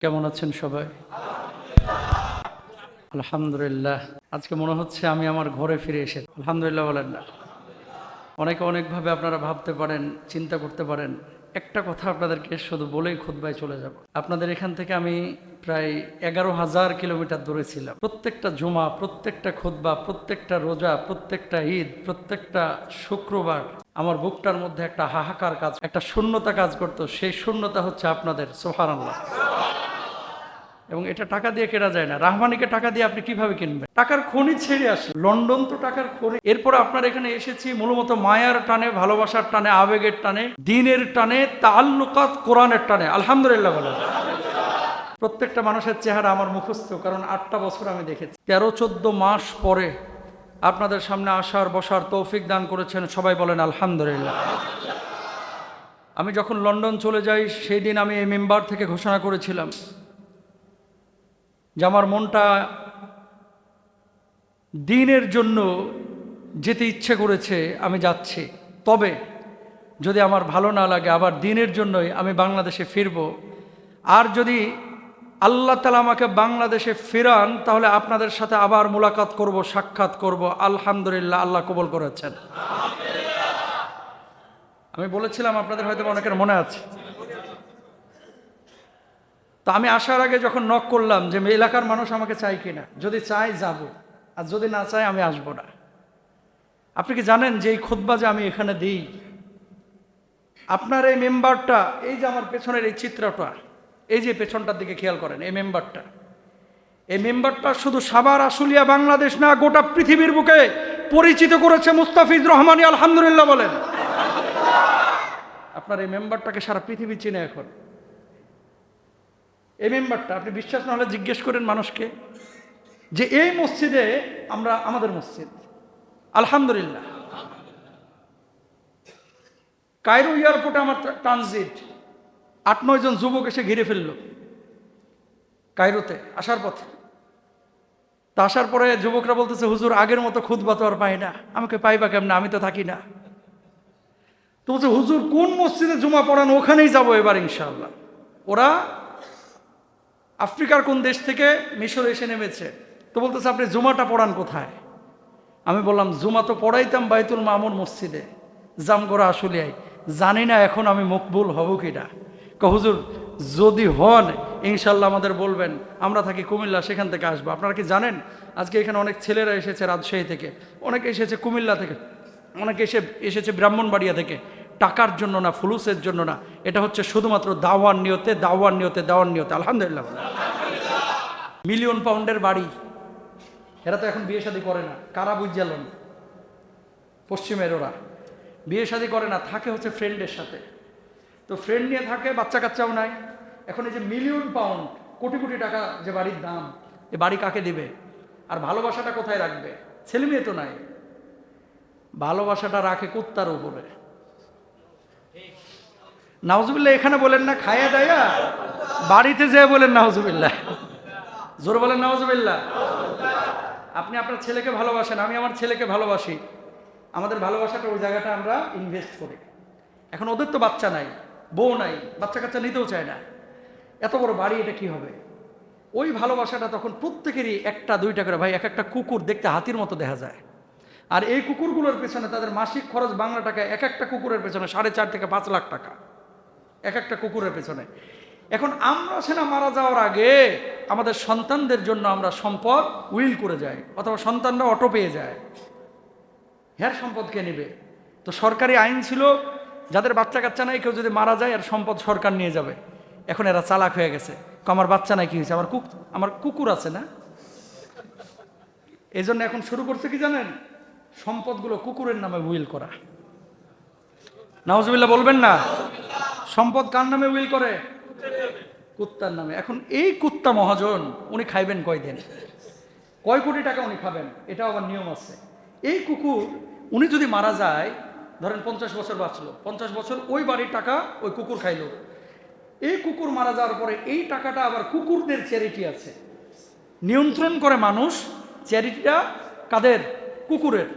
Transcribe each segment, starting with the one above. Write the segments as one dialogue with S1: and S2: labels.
S1: কেমন আছেন সবাই? আলহামদুলিল্লাহ। আজকে মনে হচ্ছে আমি আমার ঘরে ফিরে এসেছি। আলহামদুলিল্লাহ বলেন না? অনেকে অনেকভাবে আপনারা ভাবতে পারেন, চিন্তা করতে পারেন। একটা কথা আপনাদেরকে শুধু বলেই খুতবায় চলে যাব। আপনাদের এখান থেকে আমি প্রায় 11,000 কিলোমিটার দূরে ছিলাম। প্রত্যেকটা জুমা, প্রত্যেকটা খুতবা, প্রত্যেকটা রোজা, প্রত্যেকটা ঈদ, প্রত্যেকটা শুক্রবার আমার বুকটার মধ্যে একটা হাহাকার কাজ, একটা শূন্যতা কাজ করতো। সেই শূন্যতা হচ্ছে আপনাদের। সুবহানাল্লাহ। এবং এটা টাকা দিয়ে কেনা যায় না। রাহমানিকে টাকা দিয়ে আপনি কিভাবে কিনবেন? টাকার খনি ছেড়ে আসে, লন্ডন তো টাকার খনি। এরপর আপনার এখানে এসেছি মূলত মায়ার টানে, ভালোবাসার টানে, আবেগের টানে, দ্বীনের টানে, তাআল্লুকাত কোরআনের টানে। আলহামদুলিল্লাহ বলেন। প্রত্যেকটা মানুষের চেহারা আমার মুখস্থ, কারণ 8টা বছর আমি দেখেছি। 13-14 মাস পরে আপনাদের সামনে আসার বসার তৌফিক দান করেছেন। সবাই বলেন আলহামদুলিল্লাহ। আমি যখন লন্ডন চলে যাই সেই দিন আমি এই মেম্বার থেকে ঘোষণা করেছিলাম যে আমার মনটা দ্বীনের জন্য যেতে ইচ্ছে করেছে, আমি যাচ্ছি। তবে যদি আমার ভালো না লাগে, আবার দ্বীনের জন্যই আমি বাংলাদেশে ফিরব। আর যদি আল্লাহ তাআলা আমাকে বাংলাদেশে ফেরান, তাহলে আপনাদের সাথে আবার মোলাকাত করব, সাক্ষাৎ করব। আলহামদুলিল্লাহ, আল্লাহ কবুল করেছেন। আমি বলেছিলাম, আপনাদের হয়তো অনেকের মনে আছে। তো আমি আসার আগে যখন নক করলাম যে এলাকার মানুষ আমাকে চাই কিনা, যদি চাই যাব, আর যদি না চাই আমি আসব না। আপনি কি জানেন যে এই খুতবা যে আমি এখানে দিই, আপনার এই মেম্বারটা, এই যে আমার পেছনের এই চিত্রটা, এই যে পেছনটার দিকে খেয়াল করেন, এই মেম্বারটা শুধু সাভার আশুলিয়া বাংলাদেশ না, গোটা পৃথিবীর বুকে পরিচিত করেছে মুস্তাফিজ রহমানী। আলহামদুলিল্লাহ বলেন। আপনার এই মেম্বারটাকে সারা পৃথিবী চিনে এখন। এই মেম্বারটা, আপনি বিশ্বাস না হলে জিজ্ঞেস করেন মানুষকে যে এই মসজিদে আমরা, আমাদের মসজিদ, আলহামদুলিল্লাহ। কায়রো এয়ারপোর্টে আমার ট্রানজিট, 8-9 জন যুবক এসে ঘিরে ফেললো কায়রোতে আসার পথে। তা আসার পরে যুবকরা বলতেছে, হুজুর আগের মতো খুতবা তো আর পাই না। আমাকে পাইবা কেমন, আমি তো থাকি না। তো বলছে, হুজুর কোন মসজিদে জুমা পড়ান, ওখানেই যাবো এবার ইনশাআল্লাহ। ওরা আফ্রিকার কোন দেশ থেকে মিশর এসে নেমেছে। তো বলতেছে, আপনি জুমাটা পড়ান কোথায়? আমি বললাম, জুমা তো পড়াইতাম বাইতুল মামুন মসজিদে, জামগড়া আশুলিয়ায়। জানি না এখন আমি মকবুল হব কিনা। হুজুর যদি হন ইনশাল্লাহ আমাদের বলবেন, আমরা থাকি কুমিল্লা, সেখান থেকে আসবো। আপনারা কি জানেন আজকে এখানে অনেক ছেলেরা এসেছে রাজশাহী থেকে, অনেকে এসেছে কুমিল্লা থেকে, অনেকে এসেছে ব্রাহ্মণবাড়িয়া থেকে। টাকার জন্য না, ফুলুসের জন্য না, এটা হচ্ছে শুধুমাত্র দাওয়ার নিয়তে, দাওয়ার নিয়তে, দাওয়ার নিয়তে। আলহামদুলিল্লাহ। মিলিয়ন পাউন্ডের বাড়ি, এরা তো এখন বিয়ে শাদী করে না। কারা বুঝালেন? পশ্চিমের ওরা বিয়ে শাদী করে না, থাকে হচ্ছে ফ্রেন্ডের সাথে। তো ফ্রেন্ড নিয়ে থাকে, বাচ্চা কাচ্চাও নাই। এখন এই যে মিলিয়ন পাউন্ড, কোটি কোটি টাকা যে বাড়ির দাম, এ বাড়ি কাকে দিবে? আর ভালোবাসাটা কোথায় রাখবে? ছেলে মেয়ে তো নাই, ভালোবাসাটা রাখে কুত্তার উপরে। নাউজুবিল্লাহ এখানে বলেন না, খায়া দায়া বাড়িতে যেয়ে বলেন নাউজুবিল্লাহ। জোর বলেন নাউজুবিল্লাহ। আপনি আপনার ছেলেকে ভালোবাসেন, আমি আমার ছেলেকে ভালোবাসি। আমাদের ভালোবাসাটা ওই জায়গাটা আমরা ইনভেস্ট করি। এখন ওদের তো বাচ্চা নাই, বউ নাই, বাচ্চা কাচ্চা নিতেও চায় না। এত বড় বাড়ি, এটা কি হবে? ওই ভালোবাসাটা তখন প্রত্যেকেরই 1-2টা করে, ভাই এক একটা কুকুর দেখতে হাতির মতো দেখা যায়। আর এই কুকুরগুলোর পেছনে তাদের মাসিক খরচ বাংলা টাকা, এক একটা কুকুরের পেছনে 4.5 থেকে 5 লাখ টাকা, এক একটা কুকুরের পেছনে। এখন আমরা সেনা মারা যাওয়ার আগে আমাদের সন্তানদের জন্য আমরা সম্পদ উইল করে যাই, অথবা সন্তানরা অটো পেয়ে যায়। হ্যাঁ, সম্পদ কে নেবে? তো সরকারি আইন ছিল, যাদের বাচ্চা কাচ্চা নাই, কেউ যদি মারা যায় আর সম্পদ সরকার নিয়ে যাবে। এখন এরা চালাক হয়ে গেছে, আমার বাচ্চা নাই, কি হয়েছে? আমার কুকুর আছে না। এই জন্য এখন শুরু করছে কি জানেন, সম্পদগুলো কুকুরের নামে উইল করা। নাউজুবিল্লাহ বলবেন না। সম্পদ কার নামে উইল করে? কুত্তার নামে। এখন এই কুত্তা মহাজন, উনি খাইবেন কয়দিন, কয় কোটি টাকা উনি খাবেন, এটাও আবার নিয়ম আছে। এই কুকুর, উনি যদি মারা যায়, ধরেন 50 বছর বাঁচলো, 50 বছর ওই বাড়ির টাকা ওই কুকুর খাইলো। এই কুকুর মারা যাওয়ার পরে এই টাকাটা আবার কুকুরদের চ্যারিটি আছে, নিয়ন্ত্রণ করে মানুষ। চ্যারিটিটা কাদের? কুকুরের।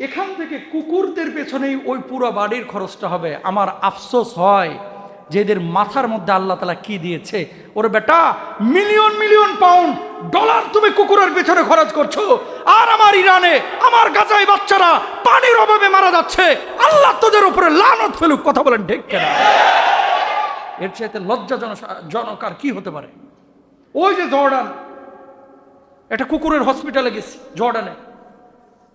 S1: এখান থেকে কুকুরদের পেছনেই ওই পুরো বাড়ির খরচটা হবে। আমার আফসোস হয় যে এদের মাথার মধ্যে আল্লাহ তাআলা কি দিয়েছে। ওরে বেটা, মিলিয়ন মিলিয়ন পাউন্ড ডলার তুমি কুকুরের পেছনে খরচ করছো, আর আমার ইরানে আমার গাজায় বাচ্চারা পানির অভাবে মারা যাচ্ছে। আল্লাহ তোদের উপরে লানত ফেলুক। কথা বলেন ঠিক কিনা? এর চাইতে লজ্জাজনক আর কি হতে পারে? ওই যে জর্ডান, একটা কুকুরের হসপিটালে গেছি জর্ডানে,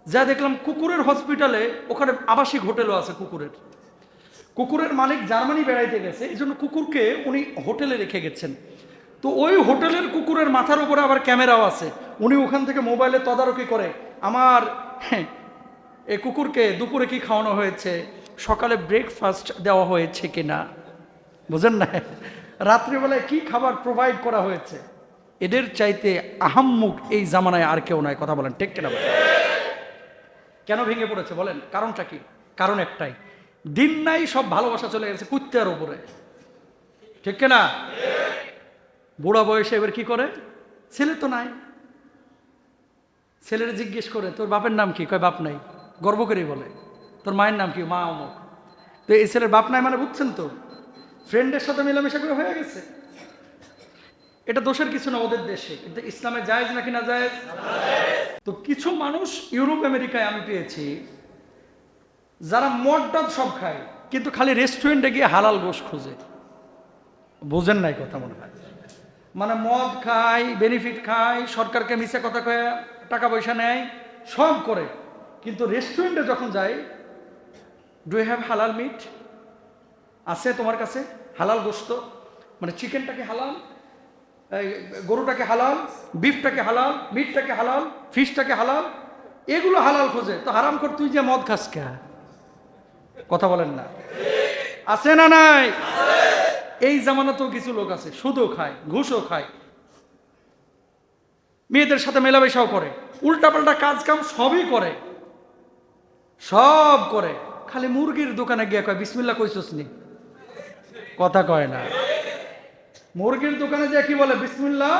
S1: যা দেখলাম কুকুরের হসপিটালে, ওখানে আবাসিক হোটেলও আছে কুকুরের মালিক জার্মানি বেড়াইতে গেছে, এই জন্য কুকুরকে উনি হোটেলে রেখে গেছেন। তো ওই হোটেলের কুকুরের মাথার উপরে আবার ক্যামেরাও আছে, উনি ওখান থেকে মোবাইলে তদারকি করে আমার এই কুকুরকে দুপুরে কি খাওয়ানো হয়েছে, সকালে ব্রেকফাস্ট দেওয়া হয়েছে কিনা, বুঝেন না, রাত্রিবেলায় কি খাবার প্রোভাইড করা হয়েছে। এদের চাইতে আহাম্মুক এই জামানায় আর কেউ নাই। কথা বলেন ঠিক কিনা? কেন ভেঙে পড়েছে বলেন? কারণটা কি? কারণ একটাই, দিন নাই, সব ভালোবাসা চলে গেছে কুত্তার উপরে, ঠিক কিনা? বুড়া বয়সে এবার কি করে, ছেলে তো নাই, ছেলের জিজ্ঞেস করে তোর বাপের নাম কি, কয় বাপ নাই, গর্ব করেই বলে। তোর মায়ের নাম কি, মা অমুক। তো এই ছেলের বাপ নাই মানে বুঝছেন তো, ফ্রেন্ডের সাথে মেলামেশা করে হয়ে গেছে। এটা দোষের কিছু না ওদের দেশে, কিন্তু ইসলামে জায়েজ নাকি না জায়েজ? তো কিছু মানুষ ইউরোপ আমেরিকায় আমি পেয়েছি যারা মদ সব খায়, কিন্তু খালি রেস্টুরেন্টে গিয়ে হালাল গোশ খোঁজে। বোঝেন নাই কথা মনে হয়? মানে মদ খায়, বেনিফিট খায়, সরকারকে মিছে কথা কয়ে টাকা পয়সা নেয়, সব করে, কিন্তু রেস্টুরেন্টে যখন যায়, ডু ইউ হ্যাভ হালাল মিট, আছে তোমার কাছে হালাল গোশত, মানে চিকেনটাকে হালাল, গরুটাকে হালাল, বিফটাকে হালাল, মিটটাকে হালাল, ফিশটাকে হালাল, এগুলো হালাল খোঁজে। তো হারাম কর তুই যে মদ খাস কে? কথা বলেন না? আছে না নাই? এই জামানাতেও কিছু লোক আছে সুদও খায়, ঘুষও খায়, মেয়েদের সাথে মেলামেশাও করে, উল্টাপাল্টা কাজ কাম সবই করে, সব করে, খালি মুরগির দোকানে গিয়ে কয় বিসমিল্লাহ কইছস নি? কথা কয় না। মুরগির দোকানে যে কি বলে, বিসমিল্লাহ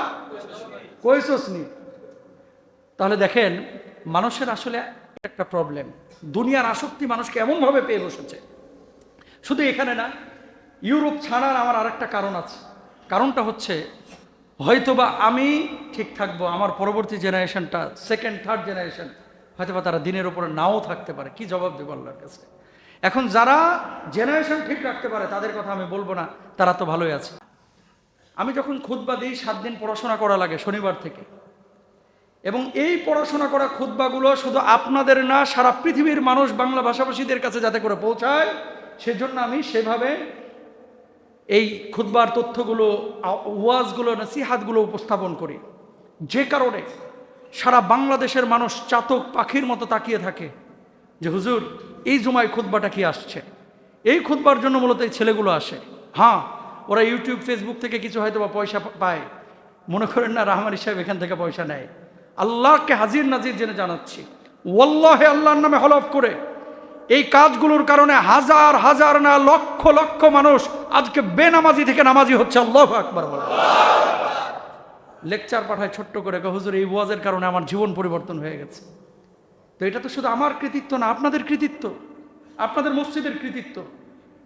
S1: কইছস নি? তাহলে দেখেন মানুষের আসলে একটা প্রবলেম, দুনিয়ার আসক্তি মানুষকে এমনভাবে পেয়ে বসেছে। শুধু এখানে না, ইউরোপ ছাড়ার আমার আরেকটা কারণ আছে। কারণটা হচ্ছে, হয়তোবা আমি ঠিক থাকবো, আমার পরবর্তী জেনারেশনটা, সেকেন্ড থার্ড জেনারেশন, হয়তোবা তারা দিনের উপরে নাও থাকতে পারে। কি জবাব দেবো আল্লাহর কাছে? এখন যারা জেনারেশন ঠিক রাখতে পারে তাদের কথা আমি বলবো না, তারা তো ভালোই আছে। আমি যখন খুতবা দিই 7 দিন পড়াশোনা করা লাগে শনিবার থেকে, এবং এই পড়াশোনা করা খুতবাগুলো শুধু আপনাদের না, সারা পৃথিবীর মানুষ, বাংলা ভাষাভাষীদের কাছে যাতে করে পৌঁছায়, সেজন্য আমি সেভাবে এই খুতবার তথ্যগুলো, ওয়াজগুলো, নসিহাতগুলো উপস্থাপন করি। যে কারণে সারা বাংলাদেশের মানুষ চাতক পাখির মতো তাকিয়ে থাকে যে হুজুর এই জুমায় খুতবাটা কি আসছে। এই খুতবার জন্য মূলত এই ছেলেগুলো আসে। হ্যাঁ, ওরা ইউটিউব ফেসবুক থেকে কিছু হয়তো বা পয়সা পায়, মনে করেন না রাহমানি সাহেব এখান থেকে পয়সা নেয়। আল্লাহকে হাজির নাজির জেনে জানাচ্ছি, ওয়াল্লাহি আল্লাহর নামে হলফ করে, এই কাজগুলোর কারণে হাজার হাজার না লক্ষ লক্ষ মানুষ আজকে বেনামাজি থেকে নামাজি হচ্ছে। আল্লাহু আকবার বলে। লেকচার পাঠায় ছোট্ট করে, হুজুর এই ওয়াজের কারণে আমার জীবন পরিবর্তন হয়ে গেছে। তো এটা তো শুধু আমার কৃতিত্ব না, আপনাদের কৃতিত্ব, আপনাদের মসজিদের কৃতিত্ব।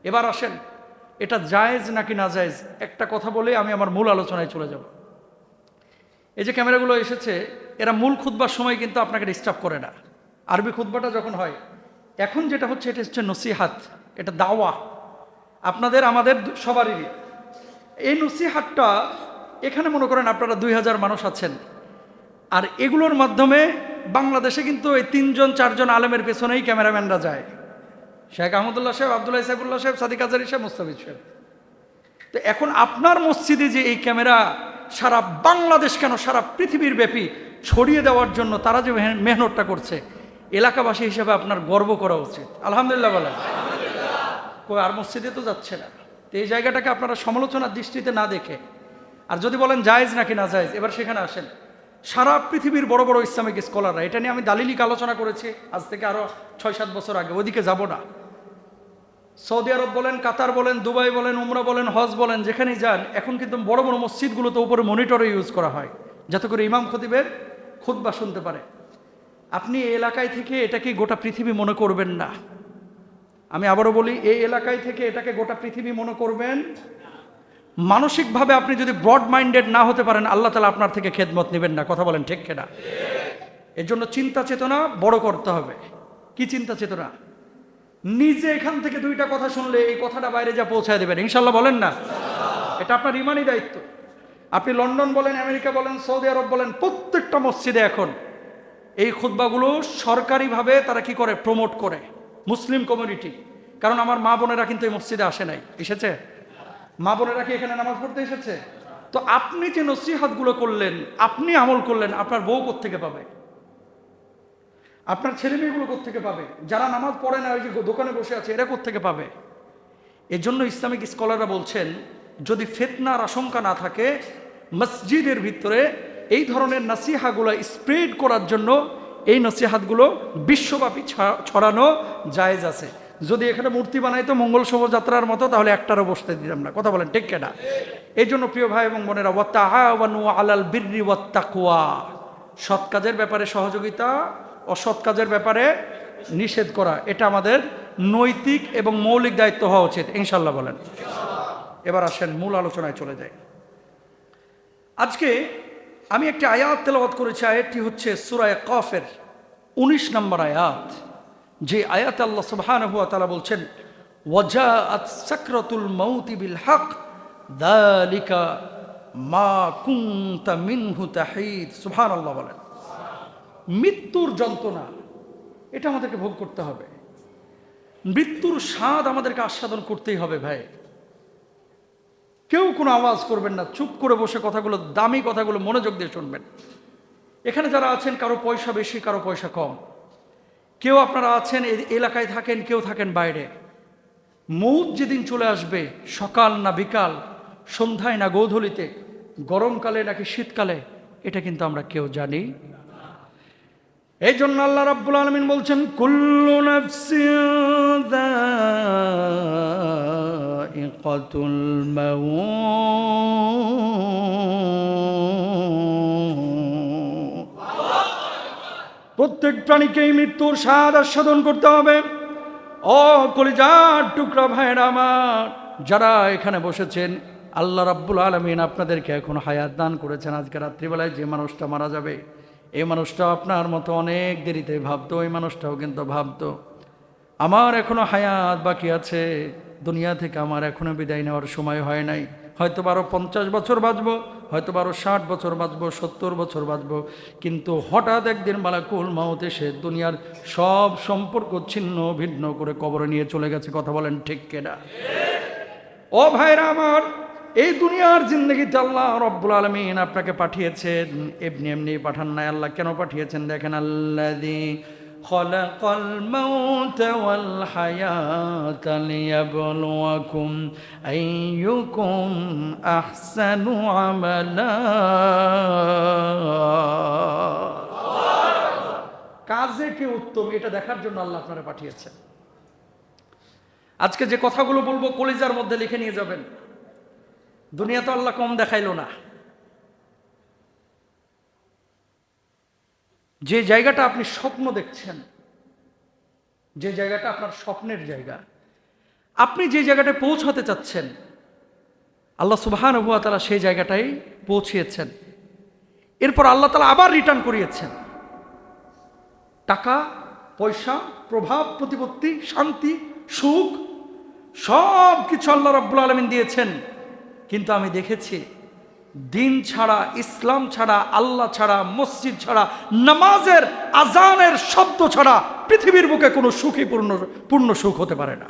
S1: এবার আসেন, এটা জায়েজ নাকি না জায়েজ একটা কথা বলে আমি আমার মূল আলোচনায় চলে যাব। এই যে ক্যামেরাগুলো এসেছে, এরা মূল খুতবার সময় কিন্তু আপনাকে ডিস্টার্ব করে না। আরবি খুতবাটা যখন হয়, এখন যেটা হচ্ছে, এটা হচ্ছে নসিহাত, এটা দাওয়া, আপনাদের আমাদের সবারই। এই নসিহাতটা এখানে মনে করেন আপনারা 2000 মানুষ আছেন, আর এগুলোর মাধ্যমে বাংলাদেশে কিন্তু এই 3-4 আলেমের পেছনেই ক্যামেরাম্যানরা যায়, শেখ আহমদুল্লাহ সাহেব, আবদুল্লাহ সাহেবুল্লাহ সাহেব, সাদিক আজারি সাহেব, মুস্তাফিজ সাহেব। তো এখন আপনার মসজিদে যে এই ক্যামেরা সারা বাংলাদেশ কেন সারা পৃথিবীর ব্যাপী ছড়িয়ে দেওয়ার জন্য তারা যে মেহনতটা করছে, এলাকাবাসী হিসেবে আপনার গর্ব করা উচিত। আলহামদুলিল্লাহ বলেন। কই আর মসজিদে তো যাচ্ছে না। তো এই জায়গাটাকে আপনারা সমালোচনার দৃষ্টিতে না দেখে, আর যদি বলেন জায়েজ নাকি না জায়েজ, এবার সেখানে আসেন। সারা পৃথিবীর বড় বড় ইসলামিক স্কলাররা, এটা নিয়ে আমি দালিলিক আলোচনা করেছি আজ থেকে আরো 6-7 বছর আগে, ওদিকে যাব না। সৌদি আরব বলেন, কাতার বলেন, দুবাই বলেন, উমরা বলেন, হজ বলেন, যেখানেই যান, এখন কিন্তু বড় বড় মসজিদগুলোতে উপরে মনিটরে ইউজ করা হয়, যাতে করে ইমাম খতিবের খুতবা শুনতে পারে। আপনি এই এলাকায় থেকে এটাকে গোটা পৃথিবী মনে করবেন না। আমি আবারও বলি, এই এলাকায় থেকে এটাকে গোটা পৃথিবী মনে করবেন। মানসিকভাবে আপনি যদি ব্রড মাইন্ডেড না হতে পারেন, আল্লাহ তাআলা আপনার থেকে খেদমত নেবেন না। কথা বলেন ঠিক কিনা? এর জন্য চিন্তা চেতনা বড় করতে হবে। কি চিন্তা চেতনা? নিজে এখান থেকে দুইটা কথা শুনলে এই কথাটা বাইরে যা পৌঁছায় দেবেন, ইনশাল্লাহ বলেন না? এটা আপনার ইমানি দায়িত্ব। আপনি লন্ডন বলেন, আমেরিকা বলেন, সৌদি আরব বলেন, প্রত্যেকটা মসজিদে এখন এই খুতবাগুলো সরকারিভাবে তারা কি করে, প্রমোট করে, মুসলিম কমিউনিটি। কারণ আমার মা বোনেরা কিন্তু এই মসজিদে আসে নাই, এসেছে? মা বোনেরা কি এখানে নামাজ পড়তে এসেছে? তো আপনি যে নসিহতগুলো করলেন, আপনি আমল করলেন, আপনার বউ কোত্থেকে পাবে? আপনার ছেলে মেয়েগুলো কোত্থেকে পাবে? যারা নামাজ পড়ে না, ওই যে দোকানে বসে আছে, এরা কোত্থেকে পাবে? এর জন্য ইসলামিক স্কলাররা বলছেন, যদি ফিতনার আশঙ্কা না থাকে, মসজিদের ভিতরে এই ধরনের নসিহাগুলো স্প্রেড করার জন্য এই নসিহাতগুলো বিশ্বব্যাপী ছড়ানো জায়েজ আছে। যদি এখানে মূর্তি বানাইতো মঙ্গল শোভাযাত্রার মতো, তাহলে একটারও বসতে দিতাম না। কথা বলেন ঠিক কিনা? এই জন্য প্রিয় ভাই এবং বোনেরা, ওয়াতাআওয়ানু আলাল বিররি ওয়াত তাকওয়া, সৎ কাজের ব্যাপারে সহযোগিতা, অসৎ কাজের ব্যাপারে নিষেধ করা, এটা আমাদের নৈতিক এবং মৌলিক দায়িত্ব হওয়া উচিত। ইনশাল্লাহ বলেন। এবার আসেন মূল আলোচনায় চলে যাই। আজকে আমি একটি আয়াত তেলাওয়াত করেছি। আয়াতটি হচ্ছে সূরা কাফের 19 নম্বর আয়াত। যে আয়াতে আল্লাহ সুবহানাহু ওয়া তাআলা বলছেন, ওয়াজাআত সাকরাতুল মাউতি বিল হক যালিকা মা কুনতা মিনহু তাহিদ। সুবহানাল্লাহ বলেন। মৃত্যুর যন্ত্রণা এটা আমাদেরকে ভোগ করতে হবে। মৃত্যুর স্বাদ আমাদেরকে আস্বাদন করতেই হবে ভাই। কেউ কোনো আওয়াজ করবেন না, চুপ করে বসে কথাগুলো, দামি কথাগুলো মনোযোগ দিয়ে শুনবেন। এখানে যারা আছেন, কারো পয়সা বেশি, কারো পয়সা কম, কেউ আপনারা আছেন এই এলাকায় থাকেন, কেউ থাকেন বাইরে। মৌত যেদিন চলে আসবে, সকাল না বিকাল, সন্ধ্যায় না গোধূলিতে, গরমকালে নাকি শীতকালে, এটা কিন্তু আমরা কেউ জানি। এই জন্য আল্লাহ রাব্বুল আলামিন বলছেন, কুল্লু নাফসিন যায়িকাতুল মাউত। প্রত্যেক প্রাণীকেই মৃত্যুর স্বাদ আস্বাদন করতে হবে। ও কলিজার টুকরা ভাইরা আমার, যারা এখানে বসেছেন, আল্লাহ রাব্বুল আলামিন আপনাদেরকে এখন হায়াত দান করেছেন। আজকে রাত্রিবেলায় যে মানুষটা মারা যাবে, এই মানুষটাও আপনার মতো অনেক দেরিতে ভাবতো, এই মানুষটাও কিন্তু ভাবতো আমার এখনো হায়াত বাকি আছে, দুনিয়া থেকে আমার এখনো বিদায় নেওয়ার সময় হয় নাই। হয়তো 50 বছর বাঁচবো, হয়তো 60 বছর বাঁচবো, 70 বছর বাঁচবো, কিন্তু হঠাৎ একদিন মালাকুল মাউত এসে দুনিয়ার সব সম্পর্ক ছিন্ন ভিন্ন করে কবরে নিয়ে চলে গেছে। কথা বলেন ঠিক কিনা? ও ভাইরা আমার, এই দুনিয়ার জিন্দগিতে আল্লাহ রাব্বুল আলামিন আপনাকে পাঠিয়েছেন, এমনি এমনি পাঠান নাই। আল্লাহ কেন পাঠিয়েছেন দেখেন, আল্লাযী খালাকাল মাউতা ওয়াল হায়াতা লিয়াবলুয়াকুম আইয়ুকুম আহসানু আমালা। কাজে কে উত্তম, এটা দেখার জন্য আল্লাহ আপনারা পাঠিয়েছেন। আজকে যে কথাগুলো বলবো কলিজার মধ্যে লিখে নিয়ে যাবেন। দুনিয়া তো আল্লাহ কম দেখাইল না। যে জায়গাটা আপনি স্বপ্ন দেখছেন, যে জায়গাটা আপনার স্বপ্নের জায়গা, আপনি যে জায়গাটায় পৌঁছাতে চাচ্ছেন, আল্লাহ সুবহানাহু ওয়া তাআলা সেই জায়গাটাই পৌঁছিয়েছেন। এরপর আল্লাহ তাআলা আবার রিটার্ন করিয়েছেন। টাকা পয়সা, প্রভাব প্রতিপত্তি, শান্তি, সুখ, সব কিছু আল্লাহ রাব্বুল আলামিন দিয়েছেন। কিন্তু আমি দেখেছি, দিন ছাড়া, ইসলাম ছাড়া, আল্লাহ ছাড়া, মসজিদ ছাড়া, নামাজের আজানের শব্দ ছাড়া পৃথিবীর বুকে কোনো সুখই পূর্ণ সুখ হতে পারে না।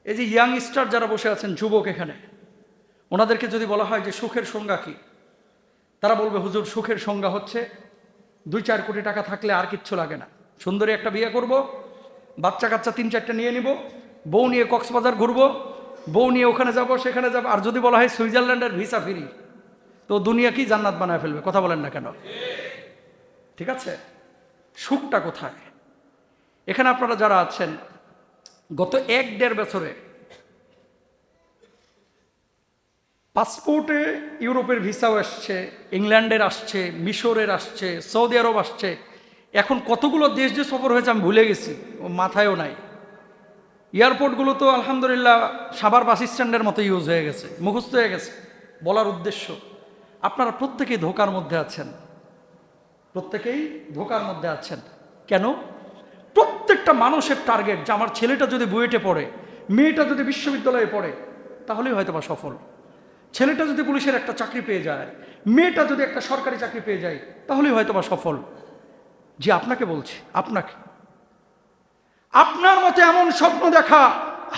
S1: এই যে ইয়াংস্টার যারা বসে আছেন, যুবক এখানে, ওনাদেরকে যদি বলা হয় যে সুখের সংজ্ঞা কি, তারা বলবে, হুজুর সুখের সংজ্ঞা হচ্ছে 2-4 কোটি টাকা থাকলে আর কিচ্ছু লাগে না, সুন্দরী একটা বিয়ে করব, বাচ্চা কাচ্চা 3-4টা নিয়ে নিব, বউ নিয়ে কক্সবাজার ঘুরবো, বউ নিয়ে ওখানে যাব, সেখানে যাব। আর যদি বলা হয় সুইজারল্যান্ডের ভিসা ফ্রি, তো দুনিয়া কি জান্নাত বানায় ফেলবে। কথা বলেন না কেন? ঠিক আছে, সুখটা কোথায়? এখানে আপনারা যারা আছেন, গত 1-1.5 বছরে পাসপোর্টে ইউরোপের ভিসাও আসছে, ইংল্যান্ডের আসছে, মিশরের আসছে, সৌদি আরব আসছে, এখন কতগুলো দেশ যে সফর হয়েছে আমি ভুলে গেছি, ও মাথায়ও নাই। এয়ারপোর্টগুলো তো আলহামদুলিল্লাহ সাভার বাস স্ট্যান্ডের মতো ইউজ হয়ে গেছে, মুখস্থ হয়ে গেছে। বলার উদ্দেশ্য, আপনারা প্রত্যেকেই ধোকার মধ্যে আছেন, প্রত্যেকেই ধোকার মধ্যে আছেন। কেন? প্রত্যেকটা মানুষের টার্গেট যে আমার ছেলেটা যদি বুয়েটে পড়ে, মেয়েটা যদি বিশ্ববিদ্যালয়ে পড়ে, তাহলেই হয়তো বা সফল। ছেলেটা যদি পুলিশের একটা চাকরি পেয়ে যায়, মেয়েটা যদি একটা সরকারি চাকরি পেয়ে যায়, তাহলেই হয়তো বা সফল। যে আপনাকে বলছি, আপনাকে, আপনার মতে এমন স্বপ্ন দেখা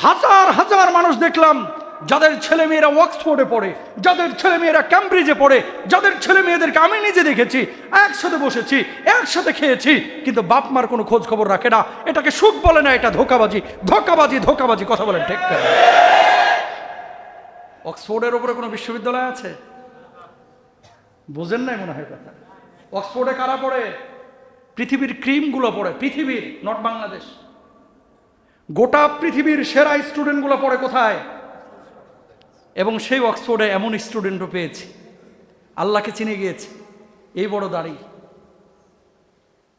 S1: হাজার হাজার মানুষ দেখলাম, যাদের ছেলে মেয়েরা অক্সফোর্ডে পড়ে, যাদের ছেলে মেয়েরা ক্যামব্রিজে পড়ে, যাদের ছেলে মেয়েদেরকে আমি নিজে দেখেছি, একসাথে বসেছি, একসাথে খেয়েছি, কিন্তু বাপ মার কোনো খোঁজ খবর রাখে না। এটাকে সুখ বলে না, এটা ধোকাবাজি, ধোকাবাজি, ধোকাবাজি। কথা বলেন ঠিক না? অক্সফোর্ডের উপরে কোনো বিশ্ববিদ্যালয় আছে? বুঝেন নাই মনে হয় কথা। অক্সফোর্ডে কারা পড়ে? পৃথিবীর ক্রিমগুলো পড়ে, পৃথিবীর, নট বাংলাদেশ। গোটা পৃথিবীর সেরা স্টুডেন্টগুলো পড়ে কোথায়? এবং সেই অক্সফোর্ডে এমন স্টুডেন্টও পেয়েছি, আল্লাহকে চিনে গিয়েছে, এই বড় দাড়ি,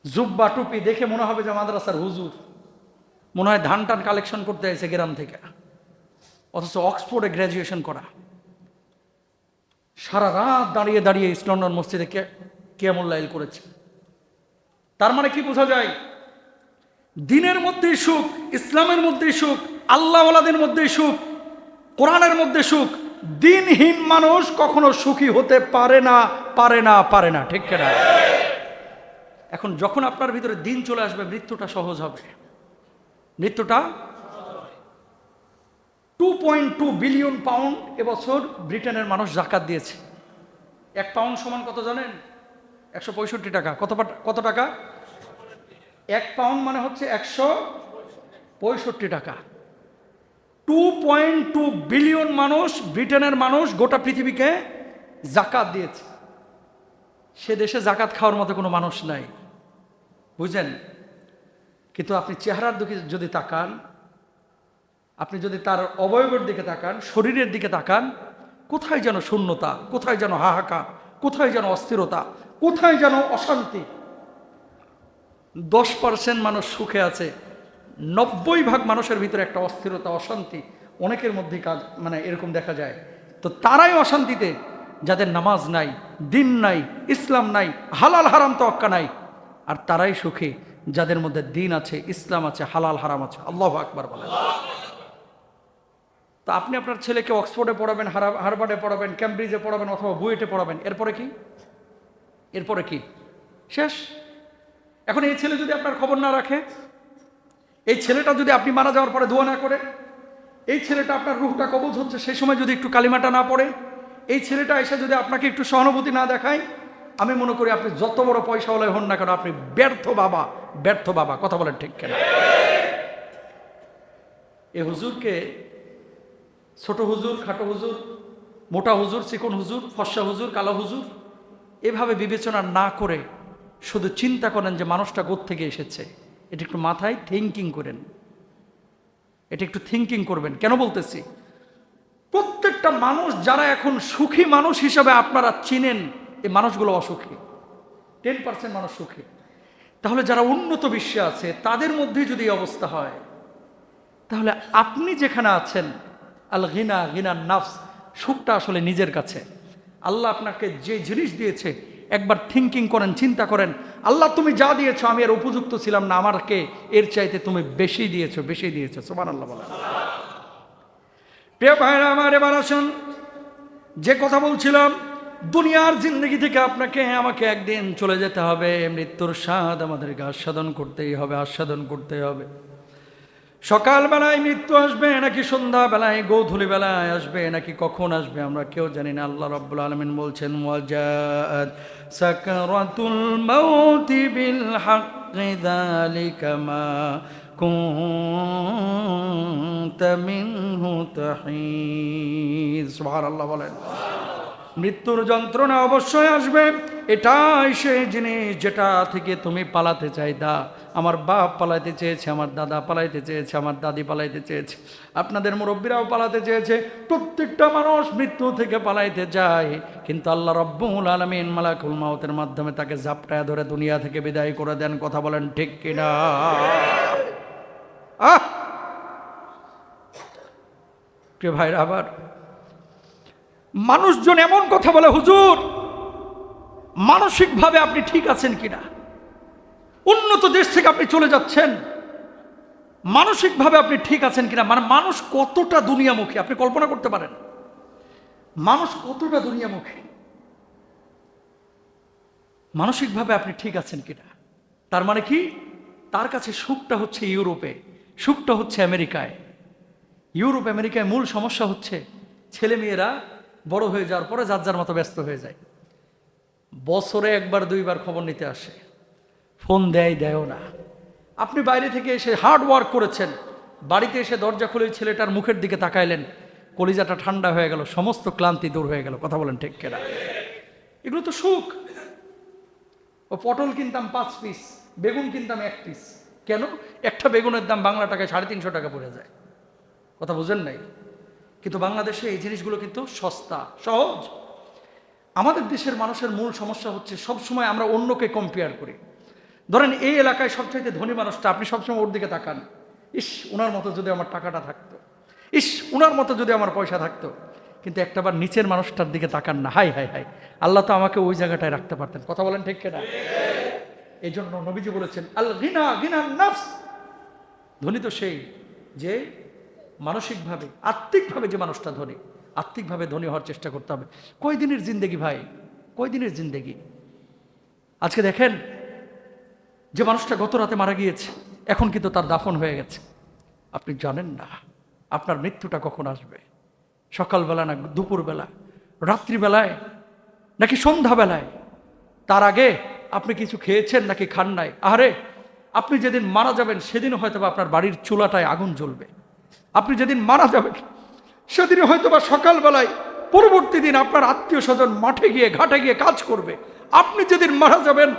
S1: জুব্বা টুপি, দেখে মনে হবে যে মাদ্রাসার হুজুর, মনে হয় ধান টান কালেকশন করতে আসে গ্রাম থেকে, অথচ অক্সফোর্ডে গ্র্যাজুয়েশন করা। সারা রাত দাঁড়িয়ে দাঁড়িয়ে ইস্ট লন্ডন মসজিদে কিয়ামুল লাইল করেছে। তার মানে কি বোঝা যায়? দিনের মধ্যেই সুখ, ইসলামের মধ্যেই সুখ, আল্লাহওয়ালাদের মধ্যেই সুখ, কোরআনের মধ্যে সুখ। দিনহীন মানুষ কখনো সুখী হতে পারে না, পারে না, পারে না। ঠিক না? এখন যখন আপনার ভিতরে দিন চলে আসবে, মৃত্যুটা সহজ হবে। মৃত্যুটা 2.2 বিলিয়ন পাউন্ড এবছর ব্রিটেনের মানুষ যাকাত দিয়েছে। 1 পাউন্ড সমান কত জানেন? 165 টাকা। কত টাকা? 1 পাউন্ড মানে হচ্ছে 165 টাকা। 2.2 বিলিয়ন মানুষ, ব্রিটেনের মানুষ গোটা পৃথিবীকে যাকাত দিয়েছে। সে দেশে যাকাত খাওয়ার মতো কোনো মানুষ নাই, বুঝলেন? কিন্তু আপনি চেহারার দিকে যদি তাকান, আপনি যদি তার অবয়বের দিকে তাকান, শরীরের দিকে তাকান, কোথায় যেন শূন্যতা, কোথায় যেন হাহাকার, কোথায় যেন অস্থিরতা, কোথায় যেন অশান্তি। 10% মানুষ সুখে আছে, 90% মানুষের ভিতরে একটা অস্থিরতা, অশান্তি অনেকের মধ্যেই কাজ, মানে এরকম দেখা যায়। তো তারাই অশান্তিতে, যাদের নামাজ নাই, দিন নাই, ইসলাম নাই, হালাল হারাম তোয়াক্কা নাই। আর তারাই সুখী যাদের মধ্যে দিন আছে, ইসলাম আছে, হালাল হারাম আছে। আল্লাহু আকবার বলেন। তো আপনি আপনার ছেলেকে অক্সফোর্ডে পড়াবেন, হার্ভার্ডে পড়াবেন, ক্যামব্রিজে পড়াবেন, অথবা বুয়েটে পড়াবেন, এরপরে কি? এরপরে কি? শেষ। এখন এই ছেলে যদি আপনার খবর না রাখে, এই ছেলেটা যদি আপনি মারা যাওয়ার পরে দোয়া না করে, এই ছেলেটা আপনার রূহটা কবজ হচ্ছে সেই সময় যদি একটু কালিমাটা না পড়ে, এই ছেলেটা এসে যদি আপনাকে একটু সহানুভূতি না দেখায়, আমি মনে করি আপনি যত বড় পয়সাওয়ালাই হন না কেন, আপনি ব্যর্থ বাবা, ব্যর্থ বাবা। কথা বলেন ঠিক কেন? এই হুজুরকে ছোট হুজুর, খাটো হুজুর, মোটা হুজুর, চিকন হুজুর, ফর্সা হুজুর, কালো হুজুর, এভাবে বিবেচনা না করে শুধু চিন্তা করেন যে মানুষটা কোত্থেকে এসেছে। এটা একটু মাথায় থিঙ্কিং করেন, এটা একটু থিঙ্কিং করবেন। কেন বলতেছি? প্রত্যেকটা মানুষ যারা এখন সুখী মানুষ হিসাবে আপনারা চিনেন, এই মানুষগুলো অসুখী। 10% মানুষ সুখী। তাহলে যারা উন্নত বিশ্বে আছে তাদের মধ্যে যদি এই অবস্থা হয়, তাহলে আপনি যেখানে আছেন, আল গিনা, গিনার নাফস, সুখটা আসলে নিজের কাছে। আল্লাহ আপনাকে যে জিনিস দিয়েছে একবার থিঙ্কিং করেন, চিন্তা করেন, আল্লাহ তুমি যা দিয়েছো আমি এর উপযুক্ত ছিলাম না, আমাকে এর চাইতে তুমি বেশি দিয়েছো, বেশি দিয়েছো। সুবহানাল্লাহ বলেন। প্রিয় ভাইরা আমার, এবার আসুন যে কথা বলছিলাম, দুনিয়ার জিন্দগি থেকে আপনাকে আমাকে একদিন চলে যেতে হবে। মৃত্যুর স্বাদ আমাদেরকে আস্বাদন করতেই হবে, আস্বাদন করতেই হবে। সকালবেলায় মৃত্যু আসবে নাকি সন্ধ্যাবেলায়, গৌধূলি বেলায় আসবে নাকি কখন আসবে আমরা কেউ জানি না। আল্লাহ রাব্বুল আলামিন বলছেন, ওয়াজাআত সাকারাতুল মাউতি বিল হাক্কি যালিকা মা কুনতা মিনহু তাহিদ। সুবহানাল্লাহ বলেন। মৃত্যুর যন্ত্রণা অবশ্যই আসবে, এটাই সেই জিনিস যেটা থেকে তুমি পালাতে চাইতা। আমার বাপ পালাইতে চেয়েছে, আমার দাদা পালাইতে চেয়েছে, আমার দাদি পালাইতে চেয়েছে, আপনাদের মুরব্বীরাও পালাতে চেয়েছে। প্রত্যেকটা মানুষ মৃত্যু থেকে পালাইতে চায়, কিন্তু আল্লাহ রাব্বুল আলামিন মালাকুল মাউতের মাধ্যমে তাকে ঝাপটায় ধরে দুনিয়া থেকে বিদায় করে দেন। কথা বলেন ঠিক কিনা? প্রিয় ভাইরা, আবার মানুষজন এমন কথা বলে, হুজুর মানসিকভাবে আপনি ঠিক আছেন কিনা? উন্নত দেশ থেকে আপনি চলে যাচ্ছেন, মানসিকভাবে আপনি ঠিক আছেন কিনা? মানে মানুষ কতটা দুনিয়ামুখী আপনি কল্পনা করতে পারেন? মানুষ কতটা দুনিয়ামুখী, মানসিকভাবে আপনি ঠিক আছেন কিনা? তার মানে কি, তার কাছে সুখটা হচ্ছে ইউরোপে, সুখটা হচ্ছে আমেরিকায়। ইউরোপ আমেরিকায় মূল সমস্যা হচ্ছে ছেলেমেয়েরা বড় হয়ে যাওয়ার পরে যার যার মতো ব্যস্ত হয়ে যায়। বছরে একবার দুইবার খবর নিতে আসে, ফোন দেয়ও না। আপনি বাইরে থেকে এসে হার্ড ওয়ার্ক করেছেন, বাড়িতে এসে দরজা খুলে ছেলেটার মুখের দিকে তাকাইলেন, কলিজাটা ঠান্ডা হয়ে গেল, সমস্ত ক্লান্তি দূর হয়ে গেল। কথা বলেন ঠিক কিনা? এগুলো তো সুখ। ও পটল কিনতাম 5 পিস, বেগুন কিনতাম 1 পিস। কেন? একটা বেগুনের দাম বাংলা টাকায় 350 টাকা পড়ে যায়। কথা বুঝেন নাই? কিন্তু বাংলাদেশে এই জিনিসগুলো কিন্তু সস্তা, সহজ। আমাদের দেশের মানুষের মূল সমস্যা হচ্ছে সবসময় আমরা অন্যকে কম্পেয়ার করি। ধরেন এই এলাকায় সবচাইতে ধনী মানুষটা, আপনি সবসময় ওর দিকে তাকান, ইস উনার মতো যদি আমার টাকাটা থাকতো, ইস উনার মতো যদি আমার পয়সা থাকতো। কিন্তু একটাবার নিচের মানুষটার দিকে তাকান না, হাই হাই হাই, আল্লাহ তো আমাকে ওই জায়গাটায় রাখতে পারতেন। কথা বলেন ঠিক কিনা? এই জন্য নবীজি বলেছেন, আল গিনা গিনান নাফস, ধনী তো সেই যে মানসিকভাবে, আত্মিকভাবে যে মানুষটা ধনী, আত্মিকভাবে ধনী হওয়ার চেষ্টা করতে হবে। কয়দিনের জিন্দেগি ভাই, কয়দিনের জিন্দেগি? আজকে দেখেন, যে মানুষটা গত রাতে মারা গিয়েছে, এখন কিন্তু তার দাফন হয়ে গেছে। আপনি জানেন না আপনার মৃত্যুটা কখন আসবে, সকালবেলা না দুপুরবেলা, রাত্রিবেলায় নাকি সন্ধ্যাবেলায়। তার আগে আপনি কিছু খেয়েছেন নাকি খান নাই? আরে আপনি যেদিন মারা যাবেন সেদিন হয়তো আপনার বাড়ির চুলাটায় আগুন জ্বলবে। আপনি যেদিন মারা যাবেন সেদিন হয়তো বা সকালবেলায় পরবর্তী দিন আপনার আত্মীয় স্বজন মাঠে গিয়ে ঘাটে গিয়ে কাজ করবে। আপনি যেদিন মারা যাবেন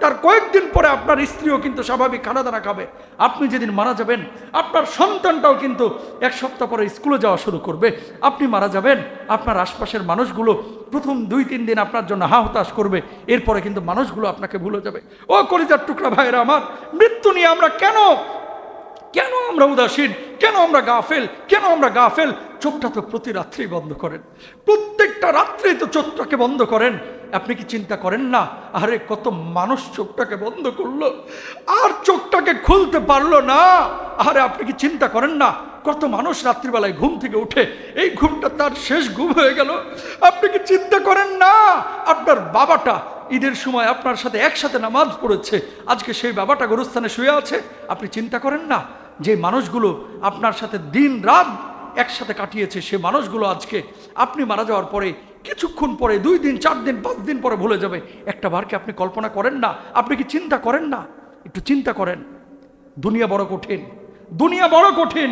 S1: তার কয়েকদিন পরে আপনার স্ত্রীও কিন্তু স্বাভাবিক খানা দানা খাবে। আপনি যেদিন মারা যাবেন আপনার সন্তানটাও কিন্তু 1 সপ্তাহ পরে স্কুলে যাওয়া শুরু করবে। আপনি মারা যাবেন, আপনার আশপাশের মানুষগুলো প্রথম 2-3 দিন আপনার জন্য হা হতাশ করবে, এরপরে কিন্তু মানুষগুলো আপনাকে ভুলে যাবে। ও কলিজার টুকরা ভাইরা আমার, মৃত্যু নিয়ে আমরা কেন আমরা উদাসীন, কেন আমরা গাফেল? চোখটা তো প্রতি রাত্রেই বন্ধ করেন, প্রত্যেকটা রাত্রেই তো চোখটাকে বন্ধ করেন। আপনি কি চিন্তা করেন না, আরে কত মানুষ চোখটাকে বন্ধ করলো আর চোখটাকে খুলতে পারলো না? আরে আপনি কি চিন্তা করেন না, কত মানুষ রাত্রিবেলায় ঘুম থেকে উঠে এই ঘুমটা তার শেষ ঘুম হয়ে গেল? আপনি কি চিন্তা করেন না, আপনার বাবাটা ঈদের সময় আপনার সাথে একসাথে নামাজ পড়েছে, আজকে সেই বাবাটা গোরস্থানে শুয়ে আছে? আপনি চিন্তা করেন না, যে মানুষগুলো আপনার সাথে দিন রাত একসাথে কাটিয়েছে, সে মানুষগুলো আজকে আপনি মারা যাওয়ার পরে কিছুক্ষণ পরে, 2 দিন 4 দিন 5 দিন পরে ভুলে যাবে। একটা বারকে আপনি কল্পনা করেন না? আপনি কি চিন্তা করেন না? একটু চিন্তা করেন। দুনিয়া বড় কঠিন, দুনিয়া বড় কঠিন।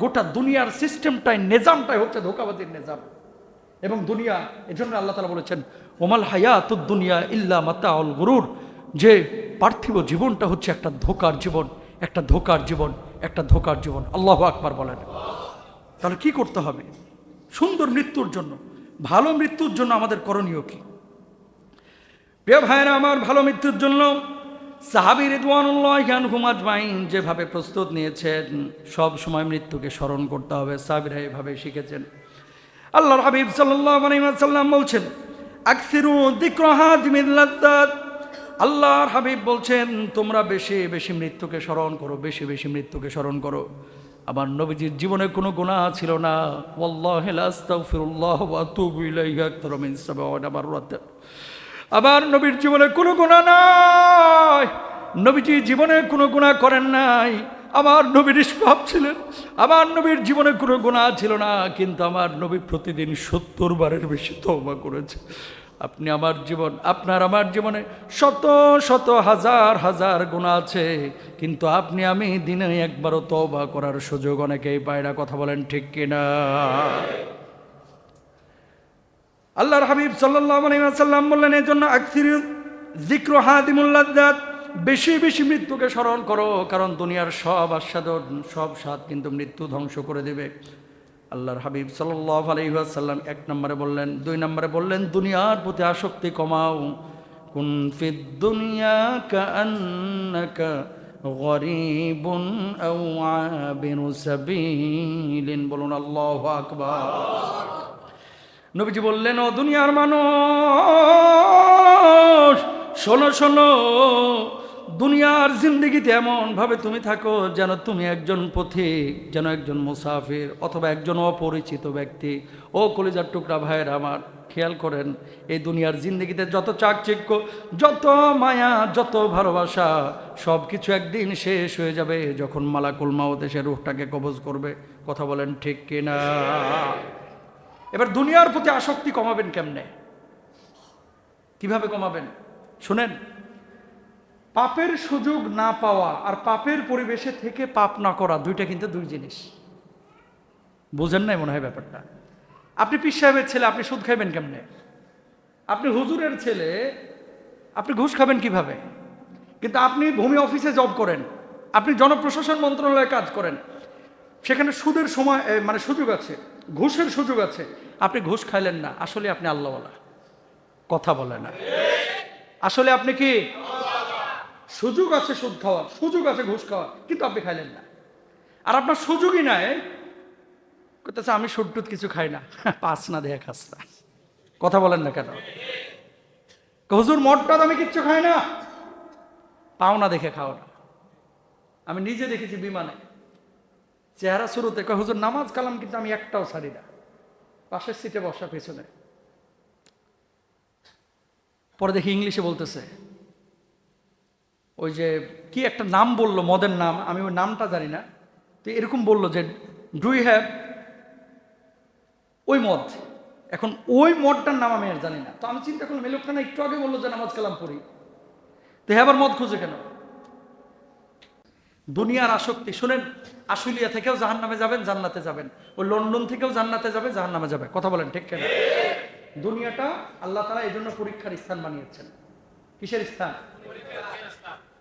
S1: গোটা দুনিয়ার সিস্টেমটাই, নিজামটাই হচ্ছে ধোঁকাবাজির নিজাম। এবং দুনিয়া, এজন্য আল্লাহ তাআলা বলেছেন, ওমাল হায়াতুদ দুনিয়া ইল্লা মাতাউল গুরুর, যে পার্থিব জীবনটা হচ্ছে একটা ধোঁকার জীবন, একটা ধোঁকার জীবন, একটা ধোঁকার জীবন। আল্লাহু আকবার বলেন। তাহলে কি করতে হবে সুন্দর মৃত্যুর জন্য, ভালো মৃত্যুর জন্য? আমাদের করণীয় কি? প্রিয় ভাইরা আমার, ভালো মৃত্যুর জন্য সাহাবী রিদওয়ানুল্লাহি আনহুম আজমাইন যেভাবে প্রস্তুত নিয়েছেন, সব সময় মৃত্যুকে স্মরণ করতে হবে। সাহাবীরা এভাবে শিখেছেন। আল্লাহর হাবিব সাল্লাল্লাহু আলাইহি ওয়াসাল্লাম বলছেন, আকসিরু যিকরা হাযিমিল লাযযাত। আল্লাহর হাবিব বলছেন, তোমরা বেশি বেশি মৃত্যুকে স্মরণ করো, বেশি বেশি মৃত্যুকে স্মরণ করো। আমার নবীজির জীবনে কোনো গুনাহ ছিল না। ওয়াল্লাহি লা আস্তাগফিরুল্লাহ ওয়া আতুবু ইলাইহি আকতারা মিন 70 মাররাত। আমার নবীর জীবনে কোনো গুনাহ নাই, নবীজি জীবনে কোনো গুনাহ করেন নাই। আমার নবী নিষ্পাপ ছিলেন, আমার নবীর জীবনে কোনো গুনাহ ছিল না, কিন্তু আমার নবী প্রতিদিন 70 বারের বেশি তওবা করেছে। আপনি আমার জীবন, আপনার আমার জীবনে শত শত হাজার হাজার গুনাহ আছে, কিন্তু আপনি আমি দিনে একবারও তওবা করার সুযোগ অনেকেই পায় না। কথা বলেন ঠিক কিনা? আল্লাহর হাবিব সাল্লাল্লাহু আলাইহি ওয়াসাল্লাম বললেন, এজন্য আকসিরু যিকরু হাদিমুল লাজ্জাত, বেশি বেশি মৃত্যুকে স্মরণ করো, কারণ দুনিয়ার সব আস্বাদন সব স্বাদ কিন্তু মৃত্যু ধ্বংস করে দেবে। আল্লাহর হাবিব সাল্লাল্লাহু আলাইহি ওয়াসাল্লাম 1 নম্বরে বললেন, 2 নম্বরে বললেন, দুনিয়ার প্রতি আসক্তি কমাও। কুন ফিদ দুনিয়া কাআন্নাকা গরীবুন আও আবিরু সাবিলিন। বলুন আল্লাহু আকবার। নবীজি বললেন, ও দুনিয়ার মানুষ, শোনো শোনো, দুনিয়ার জিন্দেগিতে এমন ভাবে তুমি থাকো যেন তুমি একজন পথিক, যেন একজন মুসাফির, অথবা একজন অপরিচিত ব্যক্তি। ও কলিজার টুকরা ভাইয়ের আমার, খেয়াল করেন, এই দুনিয়ার জিন্দেগিতে যত চাকচিক্য, যত মায়া, যত ভালোবাসা, সব কিছু একদিন শেষ হয়ে যাবে যখন মালাকুল মাউত এসে রূহটাকে কবজ করবে। কথা বলেন ঠিক কিনা? এবার দুনিয়ার প্রতি আসক্তি কমাবেন কেমনে? কিভাবে কমাবেন? শুনেন, পাপের সুযোগ না পাওয়া আর পাপের পরিবেশে থেকে পাপ না করা, দুইটা কিন্তু দুই জিনিস। বুঝেন নাই মনে হয় ব্যাপারটা। আপনি পীর সাহেবের ছেলে, আপনি সুদ খাইবেন কেমনে? আপনি হুজুরের ছেলে, আপনি ঘুষ খাবেন কিভাবে? কিন্তু আপনি ভূমি অফিসে জব করেন, আপনি জনপ্রশাসন মন্ত্রণালয়ে কাজ করেন, সেখানে সুদের সময় মানে সুযোগ আছে, ঘুষের সুযোগ আছে, আপনি ঘুষ খাইলেন না, আসলে আপনি আল্লাহওয়ালা। কথা বলে না। আসলে আপনি কি? সুযোগ আছে সুদ খাওয়ার, সুযোগ আছে ঘুষ খাওয়ার, কিন্তু আপনি খাইলেন না। আর আপনার সুযোগই নাই, করতেছে আমি সুদ টুদ কিছু খাই না, পাঁচ না দেয়া খাস না। কথা বলেন না কেন? হুজুর মদটাদ আমি কিচ্ছু খাই না, পাও না দেখে খাও না। আমি নিজে দেখেছি বিমানে, চেহারা শুরুতে কয় হুজুর নামাজ কালাম কিন্তু আমি একটাও ছাড়ি না, পাশের সিটে বসা পেছনে। পরে দেখি ইংলিশে বলতেছে, ওই যে কি একটা নাম বললো, মদের নাম, আমি ওই নামটা জানি না, তো এরকম বললো যে ডু ইউ হ্যাভ ওই মদ। এখন ওই মদটার নাম আমি আর জানি না। তো আমি চিন্তা করলাম, এই লোকটা না একটু আগে বললো যে নামাজ কালাম পড়ি, তো আবার মদ খুঁজে কেন? দুনিয়ার আসক্তি। শুনেন, আশুলিয়া থেকেও জাহান্নামে যাবেন, জান্নাতে যাবেন। ওই লন্ডন থেকেও জান্নাতে যাবে, জাহান্নামে যাবে। কথা বলেন ঠিক কেন? দুনিয়াটা আল্লাহ তাআলা এই জন্য পরীক্ষার স্থান বানিয়েছেন। কিসের স্থান?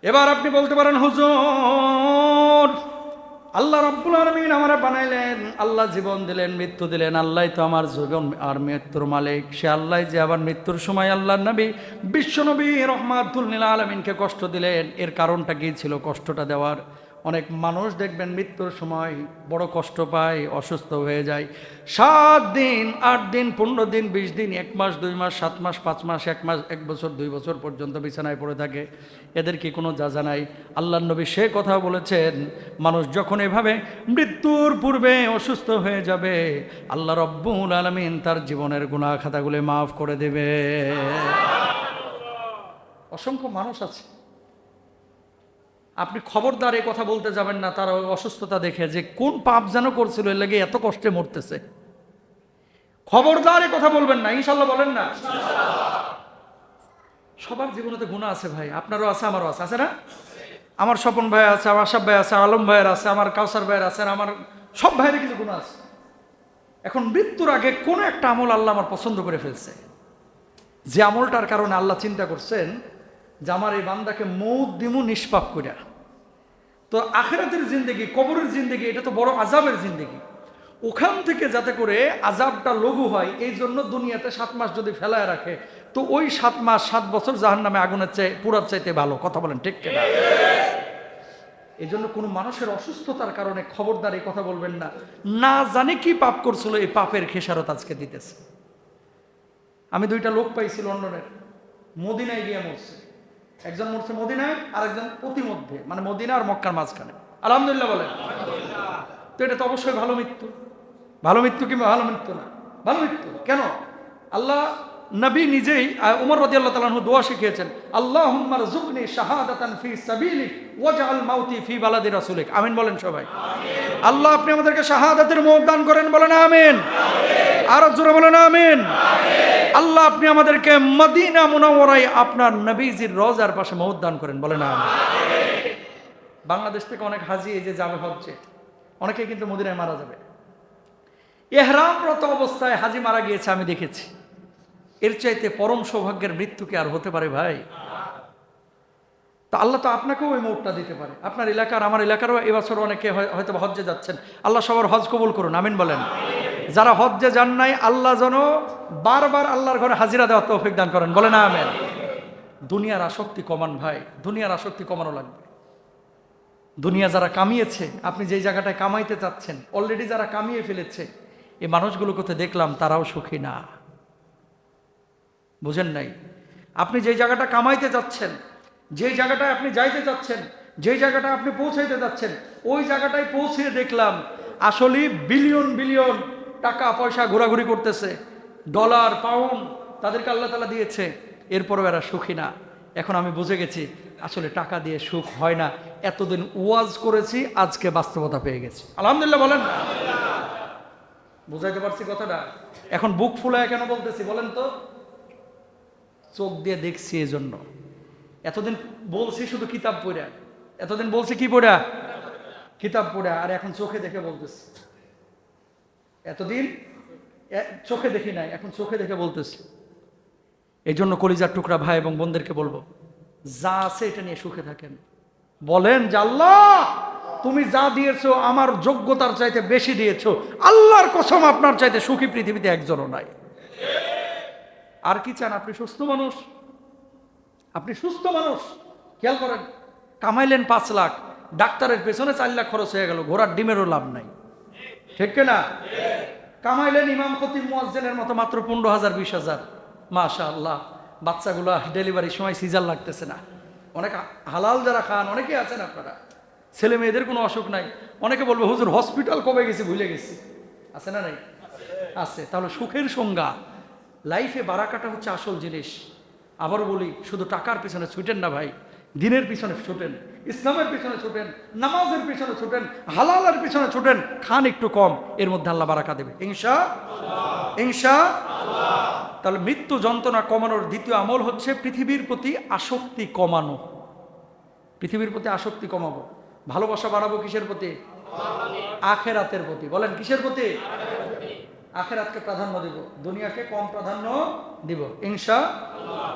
S1: এবার আপনি বলতে পারেন, হুজুর আল্লাহ রাব্বুল আলামিন আমারে বানাইলেন, আল্লাহ জীবন দিলেন, মৃত্যু দিলেন, আল্লাহ তো আমার জীবন আর মৃত্যুর মালিক, সে আল্লাহ যে আবার মৃত্যুর সময় আল্লাহর নবী বিশ্ব নবী রাহমাতুল লিল আলামিনকে কষ্ট দিলেন। এর কারণটা কি ছিল কষ্টটা দেওয়ার? অনেক মানুষ দেখবেন মৃত্যুর সময় বড় কষ্ট পায়, অসুস্থ হয়ে যায়, 7 দিন 8 দিন 15 দিন 20 দিন 1 মাস 2 মাস 7 মাস 5 মাস 1 মাস 1 বছর 2 বছর পর্যন্ত বিছানায় পড়ে থাকে। এদের কি কোনো যা নাই? আল্লাহর নবী সে কথা বলেছেন, মানুষ যখন এভাবে মৃত্যুর পূর্বে অসুস্থ হয়ে যাবে, আল্লাহ রাব্বুল আলামিন তার জীবনের গুনাহ খাতাগুলো মাফ করে দেবে। অসংখ্য মানুষ আছে, আপনি খবরদার এই কথা বলতে যাবেন না তার অসুস্থতা দেখে যে কোন পাপ যেন করছিল এর লাগে এত কষ্টে মরতেছে। খবরদার এই কথা বলবেন না, ইনশাল্লাহ বলেন না। সবার জীবনে তো গুনাহ আছে ভাই, আপনারও আছে, আমারও আছে, আছে না? আমার স্বপন ভাই আছে, আমার আশাব ভাই আছে, আলম ভাইয়ের আছে, আমার কাউসার ভাইয়ের আছে, আমার সব ভাইয়ের কিছু গুনাহ আছে। এখন মৃত্যুর আগে কোন একটা আমল আল্লাহ আমার পছন্দ করে ফেলছে, যে আমলটার কারণে আল্লাহ চিন্তা করছেন যে আমার এই বান্দাকে মৌত দিমু নিষ্পাপ কইরা। তো আখিরাতের জিন্দেগি, কবরের জিন্দেগি, এটা তো বড় আযাবের জিন্দেগি, ওখান থেকে যাতে করে আযাবটা লঘু হয় এই জন্য দুনিয়াতে 7 মাস যদি ফেলায় রাখে, তো ওই 7 মাস 7 বছর জাহান্নামে আগুনের চেয়ে পুরার চাইতে ভালো। কথা বলেন ঠিক কিনা? এই জন্য কোনো মানুষের অসুস্থতার কারণে খবরদার এই কথা বলবেন না, না জানি কি পাপ করছিল, এই পাপের খেসারত আজকে দিতেছে। আমি 2টা লোক পাইছি লন্ডনের, মদিনায় গিয়ে মরছে। একজন মরছে মদিনায়, আর একজন প্রতিমধ্যে, মানে মদিনা আর মক্কার মাঝখানে। আলহামদুলিল্লাহ বলেন। তো এটা তো অবশ্যই ভালো মৃত্যু। ভালো মৃত্যু কিংবা ভালো মৃত্যু না, ভালো মৃত্যু। কেন? আল্লাহ নবী নিজেই উমর রাদিয়াল্লাহু তাআলা আনহু দোয়া শিখিয়েছেন, আল্লাহুম্মা রযুকনি শাহাদাতান ফি সাবিলিক ওয়াজআল মাউতি ফি বালাদি রাসূলিক। আমিন বলেন সবাই। আমিন। আল্লাহ আপনি আমাদেরকে শাহাদাতের মওত দান করেন, বলেন আমিন। আমিন। আর জোরে বলেন আমিন। আমিন। আল্লাহ আপনি আমাদেরকে মদিনা মুনাওয়ারায় আপনার নবীজির রওজার পাশে মওত দান করেন, বলেন আমিন। আমিন। বাংলাদেশ থেকে অনেক হাজী এই যে যাবে হজ্জে, অনেকে কিন্তু মদিনায় মারা যাবে। ইহরামরত অবস্থায় হাজী মারা গিয়েছে, আমি দেখেছি। এর চাইতে পরম সৌভাগ্যের মৃত্যু কি আর হতে পারে ভাই? তো আল্লাহ তো আপনাকেও ওই মোটটা দিতে পারে। আপনার এলাকার, আমার এলাকারও এবছর অনেকে হয়তো হজ্জে যাচ্ছেন। আল্লাহ সবার হজ কবুল করুন, আমিন বলেন। যারা হজ্জে যান নাই, আল্লাহ যেন বারবার আল্লাহর ঘরে হাজিরা দেওয়ার তৌফিক দান করেন, বলেন আমিন। দুনিয়ার আসক্তি কমান ভাই, দুনিয়ার আসক্তি কমানো লাগবে। দুনিয়া যারা কামিয়েছে, আপনি যেই জায়গাটায় কামাইতে চাচ্ছেন, অলরেডি যারা কামিয়ে ফেলেছে, এই মানুষগুলোকে তো দেখলাম তারাও সুখী না। বুঝেন নাই? আপনি যেই জায়গাটা কামাইতে যাচ্ছেন, যেই জায়গাটায় আপনি যাইতে চাচ্ছেন, যেই জায়গাটা আপনি পৌঁছাইতে যাচ্ছেন, ওই জায়গাটায় পৌঁছে দেখলাম আসলে বিলিয়ন বিলিয়ন টাকা পয়সা ঘোরাঘুরি করতেছে, ডলার পাউন্ড তাদেরকে আল্লাহ তাআলা দিয়েছে, এরপরও এরা সুখী না। এখন আমি বুঝে গেছি আসলে টাকা দিয়ে সুখ হয় না। এতদিন ওয়াজ করেছি, আজকে বাস্তবতা পেয়ে গেছি, আলহামদুলিল্লাহ বলেন। বুঝাইতে পারছি কথাটা? এখন বুক ফুলায় কেন বলতেছি বলেন তো? চোখ দিয়ে দেখছি এই জন্য। এতদিন বলছি শুধু কিতাব পড়া, এতদিন বলছি কি পড়া? কিতাব পড়া, আর এখন চোখে দেখে বলতেছি। এতদিন চোখে দেখি নাই, এখন চোখে দেখে বলতেছি। এই জন্য কলিজার টুকরা ভাই এবং বোনদেরকে বলবো, যা আছে এটা নিয়ে সুখে থাকেন। বলেন যে আল্লাহ তুমি যা দিয়েছো আমার যোগ্যতার চাইতে বেশি দিয়েছো, আল্লাহর কসম আপনার চাইতে সুখী পৃথিবীতে একজনও নাই। আর কি চান? আপনি সুস্থ মানুষ, আপনি সুস্থ মানুষ। খেয়াল করেন, কামাইলেন 5 লাখ, ডাক্তারের পেছনে 4 লাখ খরচ হয়ে গেল, ঘোড়ার ডিমেরও লাভ নাই, ঠিক না? কামাইলেন ইমাম খতিব মুয়াজ্জিনের মতো মাত্র 15,000 20,000, মাশাআল্লাহ। বাচ্চাগুলো ডেলিভারির সময় সিজার লাগতেছে না। অনেক হালাল যারা খান অনেকে আছেন আপনারা, ছেলে মেয়েদের কোনো অসুখ নাই। অনেকে বলবে হুজুর হসপিটাল কবে গেছি ভুলে গেছি, আছে না নাই? আছে। তাহলে সুখের সংজ্ঞা, লাইফে বারাকাটা হচ্ছে আসল জিনিস। আবারও বলি, শুধু টাকার পিছনে ছুটেন না ভাই, দিনের পিছনে ছুটেন, ইসলামের পিছনে ছুটেন, নামাজের পিছনে ছুটেন, হালালের পিছনে ছুটেন। খান একটু কম, এর মধ্যে আল্লাহ বারাকা দেবে ইনশাআল্লাহ, ইনশাআল্লাহ। তাহলে মৃত্যু যন্ত্রণা কমানোর দ্বিতীয় আমল হচ্ছে পৃথিবীর প্রতি আসক্তি কমানো। পৃথিবীর প্রতি আসক্তি কমাবো, ভালোবাসা বাড়াবো কিসের প্রতি? আখেরাতের প্রতি। বলেন কিসের প্রতি? আখেরাতকে প্রাধান্য দিব, দুনিয়াকে কম প্রাধান্য দিব ইনশাআল্লাহ।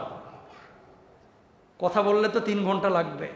S1: কথা বললে তো 3 ঘন্টা লাগবে।